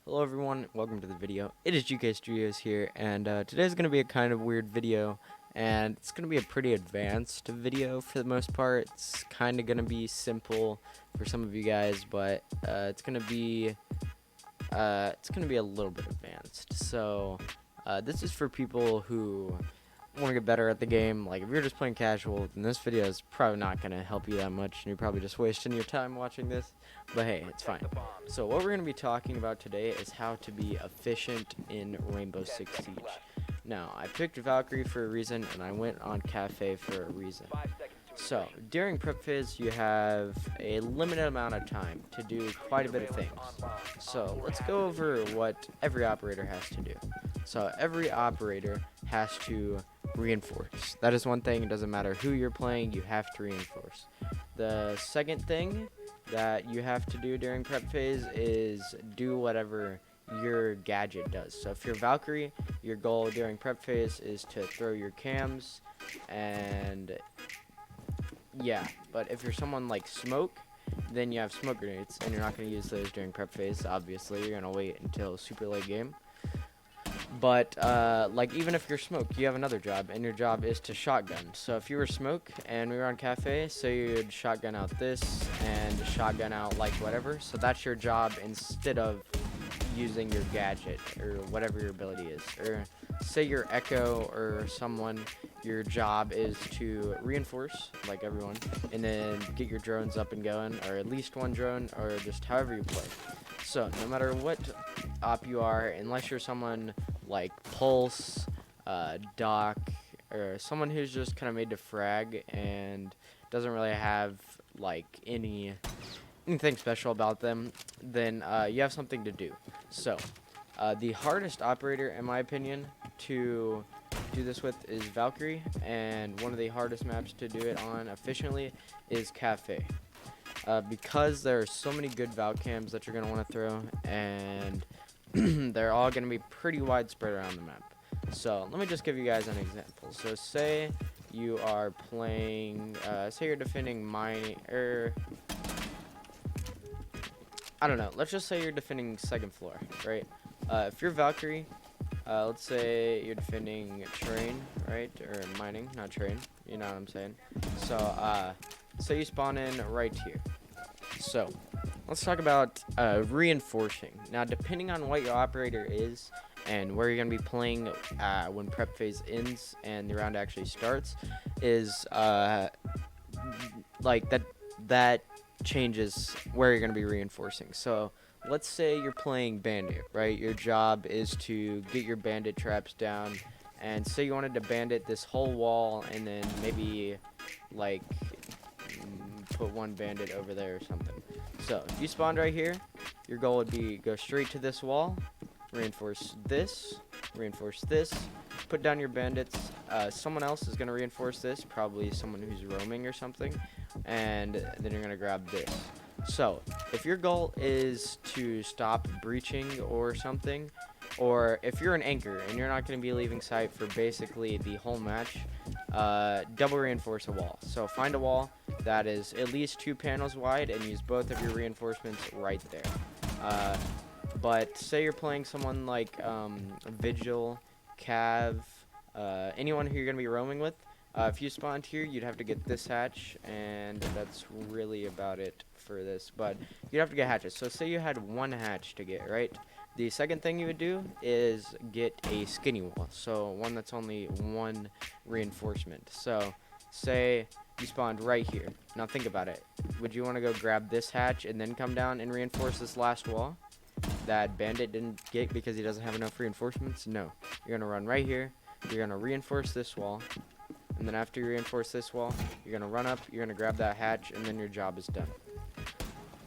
Hello everyone, welcome to the video. It is GK Studios here, and today's going to be a kind of weird video, and it's going to be a pretty advanced video for the most part. It's kind of going to be simple for some of you guys, but it's going to be a little bit advanced. So this is for people who want to get better at the game. Like if you're just playing casual, then this video is probably not going to help you that much, and you're probably just wasting your time watching this. But hey, it's fine. So what we're going to be talking about today is how to be efficient in Rainbow Six Siege. Now, I picked Valkyrie for a reason, and I went on Cafe for a reason. So, during prep phase, you have a limited amount of time to do quite a bit of things. So, let's go over what every operator has to do. So, every operator has to reinforce. That is one thing. It doesn't matter who you're playing, you have to reinforce. The second thing that you have to do during prep phase is do whatever your gadget does. So if you're Valkyrie, your goal during prep phase is to throw your cams, and yeah, but if you're someone like Smoke, then you have smoke grenades, and you're not going to use those during prep phase. Obviously, you're going to wait until super late game. But, like, even if you're Smoke, you have another job, and your job is to shotgun. So if you were Smoke, and we were on Cafe, so you'd shotgun out this, and shotgun out, like, whatever. So that's your job instead of using your gadget, or whatever your ability is. Or, say you're Echo, or someone, your job is to reinforce, like everyone, and then get your drones up and going, or at least one drone, or just however you play. So, no matter what op you are, unless you're someone like Pulse, Doc, or someone who's just kind of made to frag and doesn't really have like anything special about them, then you have something to do. So, the hardest operator, in my opinion, to do this with is Valkyrie, and one of the hardest maps to do it on efficiently is Cafe. Because there are so many good Valk cams that you're going to want to throw, and they're all going to be pretty widespread around the map. So let me just give you guys an example. So say you are playing, say you're defending mining, I don't know, let's just say you're defending second floor, right? If you're Valkyrie, let's say you're defending terrain, right? Or mining, not terrain, you know what I'm saying? So, say you spawn in right here. So, let's talk about reinforcing. Now, depending on what your operator is and where you're going to be playing when prep phase ends and the round actually starts, is like that changes where you're going to be reinforcing. So, let's say you're playing bandit, right? Your job is to get your bandit traps down, and say you wanted to bandit this whole wall and then maybe like put one bandit over there or something. So if you spawned right here, your goal would be go straight to this wall, reinforce this, put down your bandits. Someone else is going to reinforce this, probably someone who's roaming or something, and then you're going to grab this. So if your goal is to stop breaching or something, or if you're an anchor and you're not going to be leaving sight for basically the whole match, double reinforce a wall. So find a wall that is at least 2 panels wide and use both of your reinforcements right there. But say you're playing someone like Vigil, Cav, anyone who you're going to be roaming with, if you spawned here, you'd have to get this hatch, and that's really about it for this. But you'd have to get hatches. So say you had one hatch to get, right? The second thing you would do is get a skinny wall, so one that's only one reinforcement. So say you spawned right here. Now think about it. Would you want to go grab this hatch and then come down and reinforce this last wall that bandit didn't get because he doesn't have enough reinforcements? No. You're going to run right here. You're going to reinforce this wall. And then after you reinforce this wall, you're going to run up, you're going to grab that hatch, and then your job is done.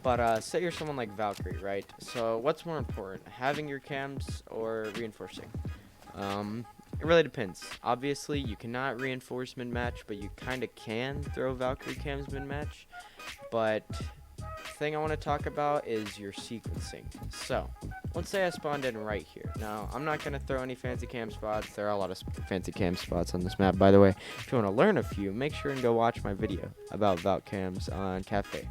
But say you're someone like Valkyrie, right? So what's more important, having your cams or reinforcing? It really depends. Obviously, you cannot reinforce mid-match, but you kind of can throw Valkyrie cams mid-match. But the thing I want to talk about is your sequencing. So let's say I spawned in right here. Now, I'm not going to throw any fancy cam spots. There are a lot of fancy cam spots on this map, by the way. If you want to learn a few, make sure and go watch my video about Valk cams on Cafe.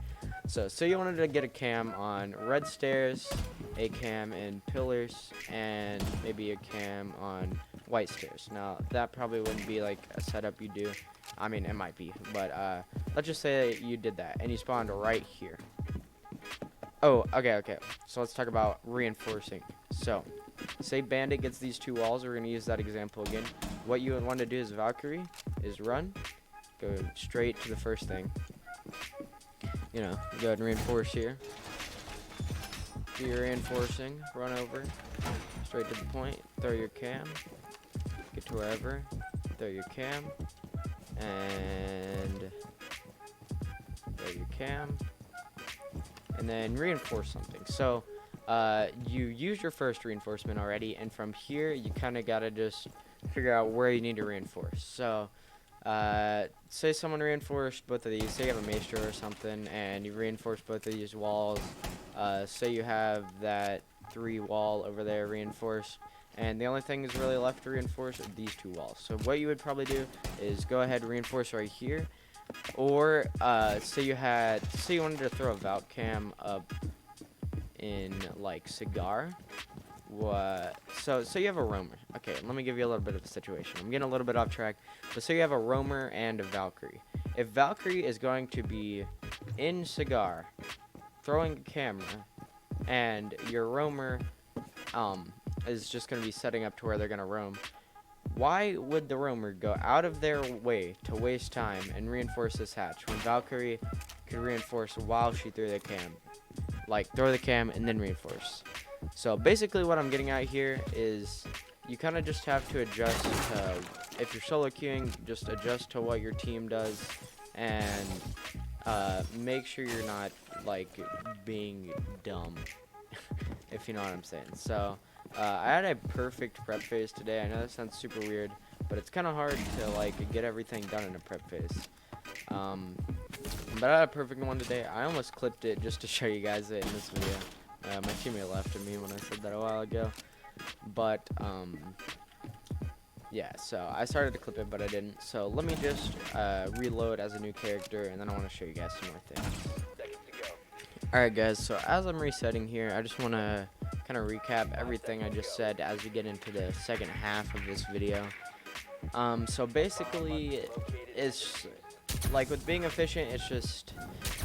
So you wanted to get a cam on red stairs, a cam in pillars, and maybe a cam on white stairs. Now, that probably wouldn't be like a setup you do. I mean, it might be, but let's just say you did that, and you spawned right here. Oh, okay. So let's talk about reinforcing. So, say Bandit gets these 2 walls. We're going to use that example again. What you would want to do as Valkyrie is run, go straight to the first thing. You know, go ahead and reinforce here. Do your reinforcing, run over, straight to the point, throw your cam, get to wherever, throw your cam, and throw your cam, and then reinforce something. So you use your first reinforcement already, and from here you kind of gotta just figure out where you need to reinforce. So say someone reinforced both of these. Say you have a maestro or something, and you reinforce both of these walls. Say you have that 3 wall over there reinforced, and the only thing is really left to reinforce are these 2 walls. So what you would probably do is go ahead and reinforce right here, or say you wanted to throw a Valk cam up in like Cigar. So you have a roamer. Okay, let me give you a little bit of a situation. I'm getting a little bit off track, but say you have a roamer and a Valkyrie. If Valkyrie is going to be in Cigar, throwing a camera, and your roamer is just going to be setting up to where they're going to roam, why would the roamer go out of their way to waste time and reinforce this hatch when Valkyrie could reinforce while she threw the cam? Like, throw the cam and then reinforce. So basically what I'm getting at here is you kind of just have to adjust to, if you're solo queuing, just adjust to what your team does, and make sure you're not like being dumb, if you know what I'm saying. So I had a perfect prep phase today. I know that sounds super weird, but it's kind of hard to like get everything done in a prep phase. But I had a perfect one today. I almost clipped it just to show you guys it in this video. My teammate laughed at me when I said that a while ago. But, yeah, so I started to clip it, but I didn't. So let me just reload as a new character, and then I want to show you guys some more things. Alright, guys, so as I'm resetting here, I just want to kind of recap everything I just said as we get into the second half of this video. So basically, it's like with being efficient, it's just,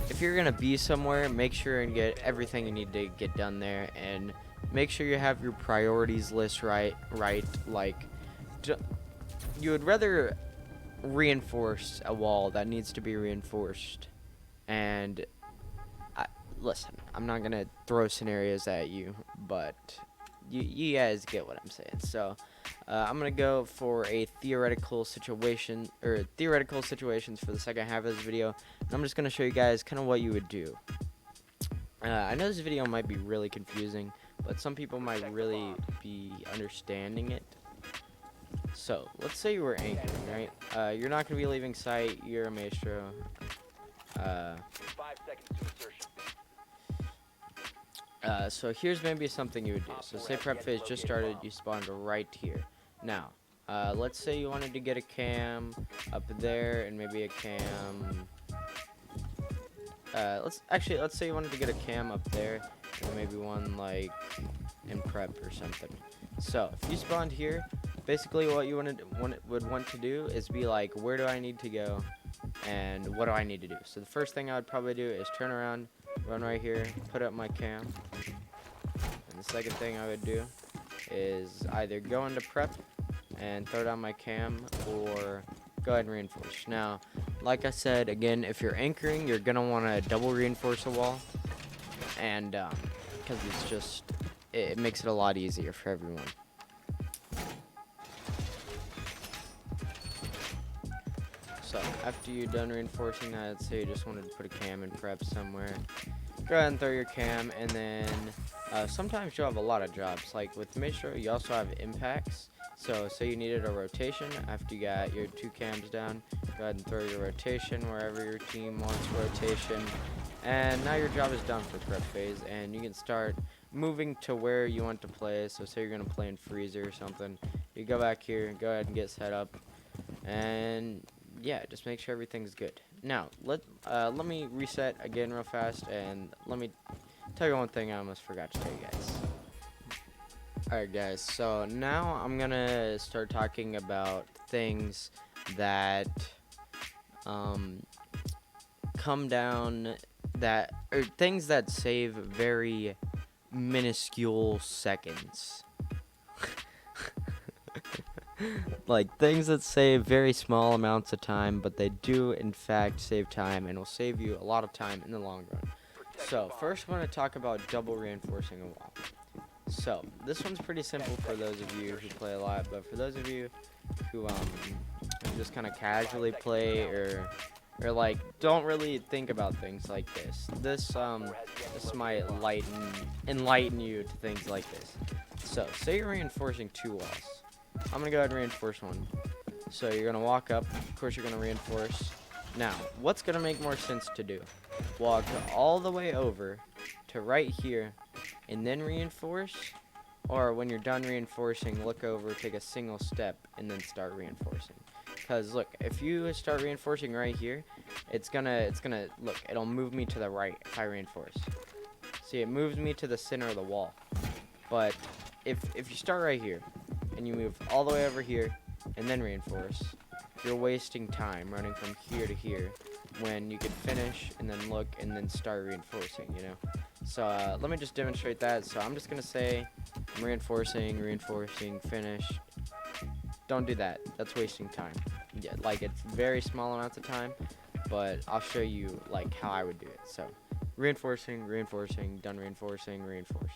if you're going to be somewhere, make sure and get everything you need to get done there, and make sure you have your priorities list right. Like, you would rather reinforce a wall that needs to be reinforced, and listen, I'm not going to throw scenarios at you, but you guys get what I'm saying. So I'm gonna go for a theoretical situation, or theoretical situations for the second half of this video. And I'm just gonna show you guys kind of what you would do. I know this video might be really confusing, but some people might really be understanding it. So let's say you were anchoring, right? You're not gonna be leaving sight. You're a maestro. 5 seconds to insertion. So here's maybe something you would do. So say prep phase just started, you spawned right here. Now, let's say you wanted to get a cam up there and maybe a cam. Let's say you wanted to get a cam up there and maybe one like in prep or something. So if you spawned here, basically what you would want to do is be like, where do I need to go and what do I need to do? So the first thing I would probably do is turn around, run right here, put up my cam. And the second thing I would do is either go into prep and throw down my cam, or go ahead and reinforce. Now, like I said, again, if you're anchoring, you're going to want to double reinforce a wall, and because it's just, it makes it a lot easier for everyone. So after you're done reinforcing that, let's say you just wanted to put a cam in prep somewhere, go ahead and throw your cam, and then sometimes you'll have a lot of jobs. Like with Maestro, you also have impacts. So say you needed a rotation after you got your 2 cams down, go ahead and throw your rotation wherever your team wants rotation. And now your job is done for prep phase, and you can start moving to where you want to play. So say you're going to play in freezer or something, you go back here, go ahead and get set up, and yeah, just make sure everything's good. Now, let me reset again real fast, and let me tell you one thing I almost forgot to tell you guys. Alright guys, so now I'm gonna start talking about things that come down or things that save very minuscule seconds. Like things that save very small amounts of time, but they do in fact save time and will save you a lot of time in the long run. So first, I want to talk about double reinforcing a wall. So this one's pretty simple for those of you who play a lot, but for those of you who just kind of casually play or like don't really think about things like this might enlighten you to things like this. So say you're reinforcing 2 walls. I'm gonna go ahead and reinforce one. So you're gonna walk up, of course you're gonna reinforce. Now, what's gonna make more sense to do? Walk all the way over to right here and then reinforce, or when you're done reinforcing, look over, take a single step, and then start reinforcing. Because look, if you start reinforcing right here, it's gonna look, it'll move me to the right if I reinforce. See, it moves me to the center of the wall. But if you start right here and you move all the way over here and then reinforce, you're wasting time running from here to here when you could finish and then look and then start reinforcing, you know. So let me just demonstrate that. So I'm just gonna say I'm reinforcing, finish. Don't do that. That's wasting time. Yeah, like it's very small amounts of time, but I'll show you like how I would do it. So reinforcing, done reinforcing, reinforce.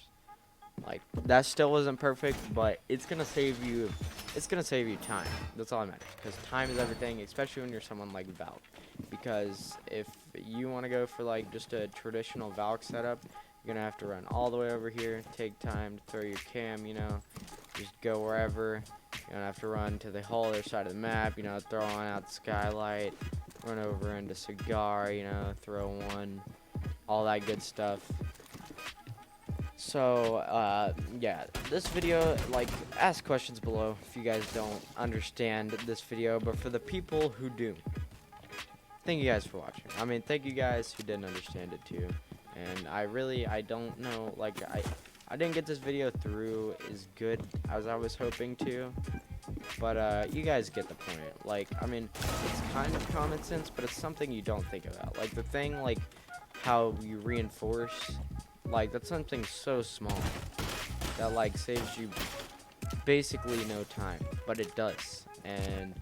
Like that still isn't perfect, but it's gonna save you. It's gonna save you time. That's all that matters, because time is everything, especially when you're someone like Valk. Because if you want to go for like just a traditional Valk setup, you're gonna have to run all the way over here, take time to throw your cam, you know, just go wherever. You're gonna have to run to the whole other side of the map, you know, throw on out the skylight, run over into cigar, you know, throw one, all that good stuff. So, yeah, this video, like, ask questions below if you guys don't understand this video, but for the people who do, thank you guys for watching. I mean, thank you guys who didn't understand it too, and I don't know, like, I didn't get this video through as good as I was hoping to, but, you guys get the point. Like, I mean, it's kind of common sense, but it's something you don't think about. Like, the thing, like, how you reinforce, like, that's something so small that, like, saves you basically no time, but it does. And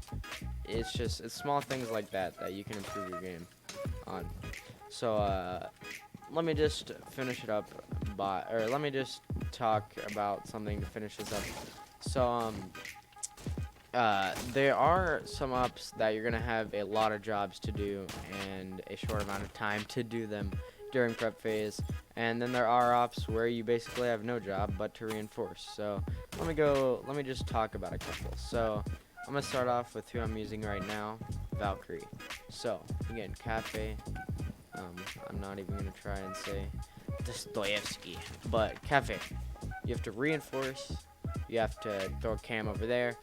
it's small things like that you can improve your game on. So, let me just finish it up let me just talk about something to finish this up. So, there are some ups that you're gonna have a lot of jobs to do and a short amount of time to do them during prep phase, and then there are ops where you basically have no job but to reinforce. So let me just talk about a couple. So I'm gonna start off with who I'm using right now, Valkyrie. So again, Cafe. I'm not even gonna try and say Dostoevsky, but Cafe. You have to reinforce. You have to throw a cam over there,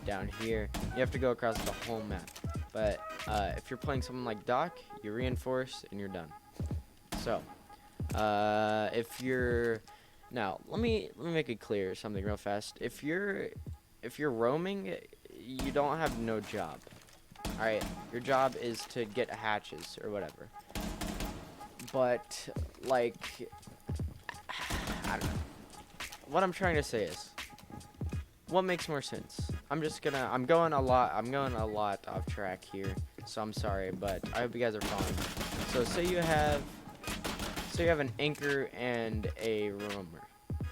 down here. You have to go across the whole map. But if you're playing someone like Doc, you reinforce and you're done. So, if you're now, let me make it clear something real fast. If you're roaming, you don't have no job. All right, your job is to get hatches or whatever. But like, I don't know. What I'm trying to say is, what makes more sense? I'm going a lot off track here, so I'm sorry, but I hope you guys are following. So say you have an anchor and a roamer.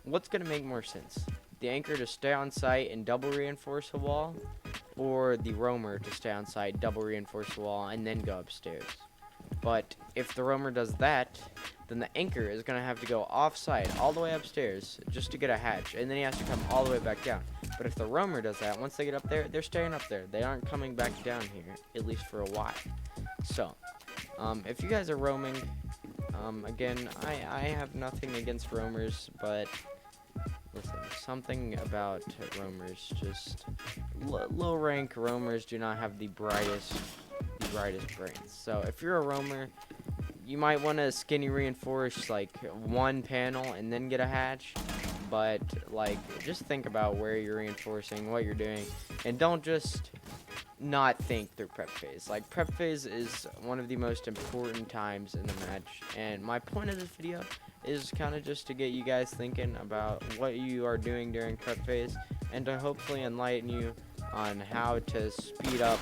What's gonna make more sense? The anchor to stay on site and double reinforce a wall, or the roamer to stay on site, double reinforce a wall, and then go upstairs? But if the roamer does that, then the anchor is going to have to go off-site all the way upstairs just to get a hatch, and then he has to come all the way back down. But if the roamer does that, once they get up there, they're staying up there. They aren't coming back down here, at least for a while. So, if you guys are roaming, again, I have nothing against roamers, but listen, something about roamers, just low-rank roamers do not have the brightest brightest brains. So if you're a roamer, you might want to skinny reinforce like one panel and then get a hatch, but like just think about where you're reinforcing, what you're doing, and don't just not think through prep phase. Like, prep phase is one of the most important times in the match, and my point of this video is kind of just to get you guys thinking about what you are doing during prep phase, and to hopefully enlighten you on how to speed up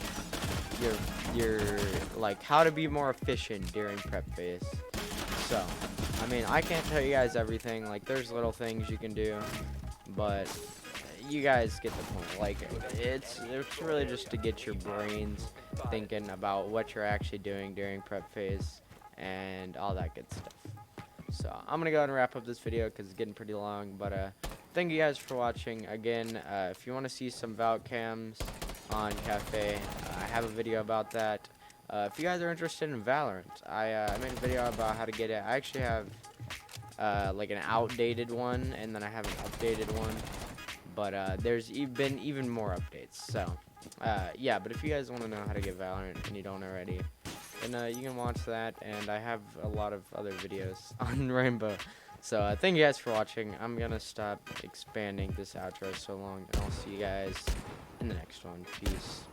your like how to be more efficient during prep phase. So I mean, I can't tell you guys everything. Like, there's little things you can do, but you guys get the point. Like, it's really just to get your brains thinking about what you're actually doing during prep phase and all that good stuff. So I'm gonna go ahead and wrap up this video because it's getting pretty long, but thank you guys for watching. Again, if you want to see some Valk cams on Cafe, I have a video about that. If you guys are interested in Valorant, I made a video about how to get it. I actually have like an outdated one, and then I have an updated one, but there's been even more updates. So yeah, but if you guys want to know how to get Valorant and you don't already, then you can watch that, and I have a lot of other videos on Rainbow. So thank you guys for watching. I'm gonna stop expanding this outro so long, and I'll see you guys in the next one. Peace.